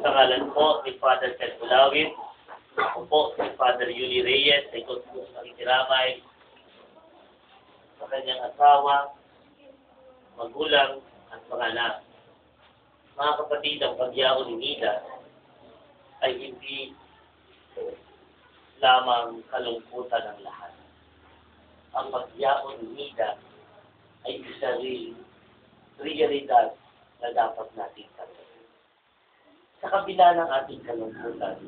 Sa ngalan po ni Father Ted Bulawin, ako po si Father Yuli Reyes, ay ko po sa ikiramay sa kanyang asawa, magulang, at mga anak. Mga kapatid, ang pagyaon ni Nida ay hindi lamang kalungkutan ng lahat. Ang pagyaon ni Nida ay isa rin realidad na dapat natin tanggapin. Sa kabila ng ating kalungkutan,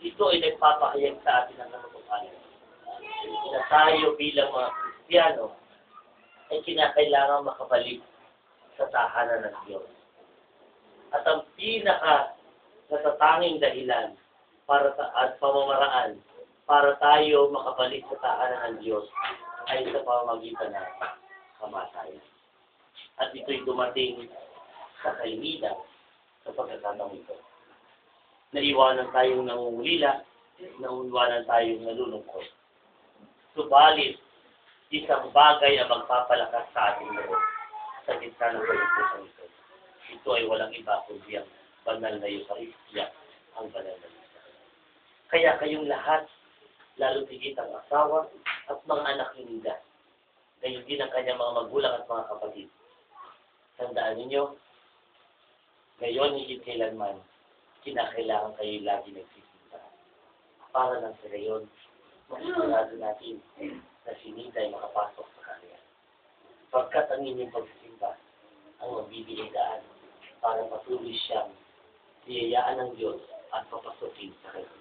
ito ay nagpapahayag sa atin ng katotohanan na tayo bilang mga Kristiyano ay kinakailangan makabalik sa tahanan ng Diyos. At ang natatanging dahilan at pamamaraan para tayo makabalik sa tahanan ng Diyos ay sa pamamagitan ng kamatayan. At ito'y dumating sa kay Nida sa pagkakataong ito. Naiwanan tayong nangungulila, naiwanan tayong nalulungkot. Subalit, isang bagay ang magpapalakas sa ating loob sa gitna ng kalungkutan ito. Ito ay walang iba kundi ang banal na Eucharistia, ang banal na misa. Kaya kayong lahat, lalo tigit ang asawa at mga anak ni Nida, gayon din ang kanyang mga magulang at mga kapatid. Tandaan ninyo, ngayon higit kailanman, kinakailangan kayo lagi nagsisinta. Para lang sa gayon, masigurado natin na si Nida ay makapasok sa kanya. Pagkat ang inyong pagsisimba ang magbibigay daan para patuloy siyang biyayaan ng Diyos at papasukin sa kanya.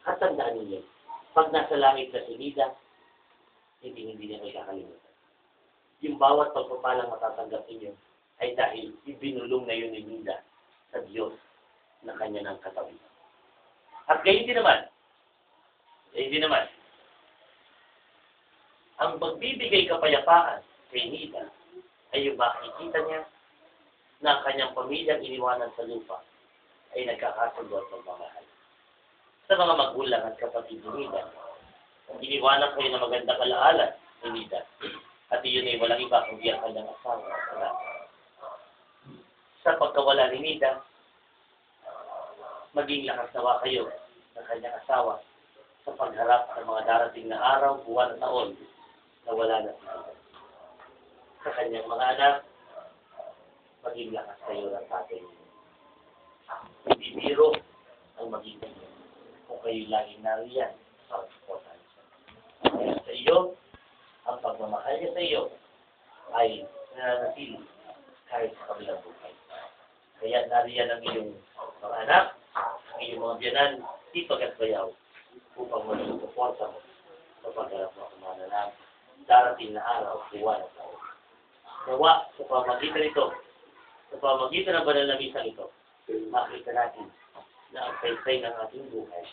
At tandaan ninyo, pag nasa langit na si Nida, hindi niya kayo kakalimutan. Yung bawat pagpapalang matatanggap ninyo ay dahil ibinulong na yun ni Nida sa Diyos na kanya ng katabi. At gayon din naman, ang magbibigay kapayapaan kay Nida ay yung makikita niya na ang kanyang pamilyang iniwanan sa lupa ay nagkakasundo at magmamahal. Sa mga magulang at kapatid ni Nida, iniwanan kayo na magandang alaala ni Nida. At iyon ay walang iba kundi ang kanyang asawa at anak. Sa pagkawala ni Nida, maging lakas nawa kayo ng kanyang asawa sa pagharap sa mga darating na araw, buwan at taon na wala na siya. Sa kanyang mga anak, maging lakas kayo ng tatay niyo. Hindi biro ang maging kayo kung kayo laging nariyan para supportan siya. Kaya sa iyo, ang pagmamahal niya sa iyo ay nananatili kahit sa kabilang buhay. Kaya nariyan ang iyong mga anak, ang iyong mga biyanan, sipag at bayaw upang magsusuporta mo sa pagharap ng kumananap darating na araw, buwan at taon. Nawa, sa pamagitan ito, sa pamagitan ng banal na misang ito, makita natin na ang saysay ng ating buhay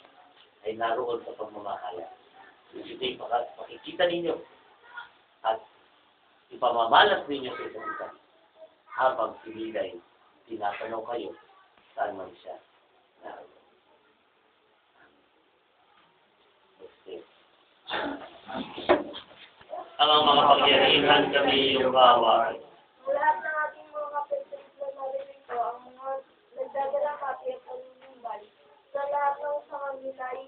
ay naroon sa pagmamahala. Ito'y makikita ninyo at ipamamalas ninyo sa isang isa habang sinilay, tinatanaw kayo saan man siya naroon. Ang mga pangyarihan kami iyong kaaway. Lahat ng ating mga kapatid na narito, ang mga nagdadalamati at panunumbay, sa lahat ng kanila ay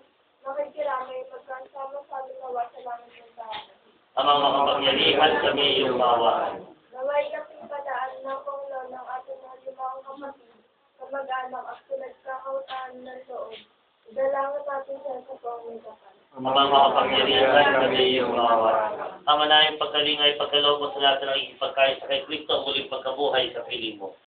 nakikiramay pagkasama-sama nawa sa langit ng tahanan. Ang mga kapangyarihan kami iyong kaaway. Naway kasing padaan ng Panglo ng ating mga limang kapatid, kamag-anak at pinagkakautahan ng loob. Idalangin natin siya sa pangungkapan. Ang mga kapangyarihan kami iyong kaaway. Ang manayang pagkalingay, pagkaloob mo sa lahat ng ikipagkait sa kay Kristo, ang muling pagkabuhay sa piling mo.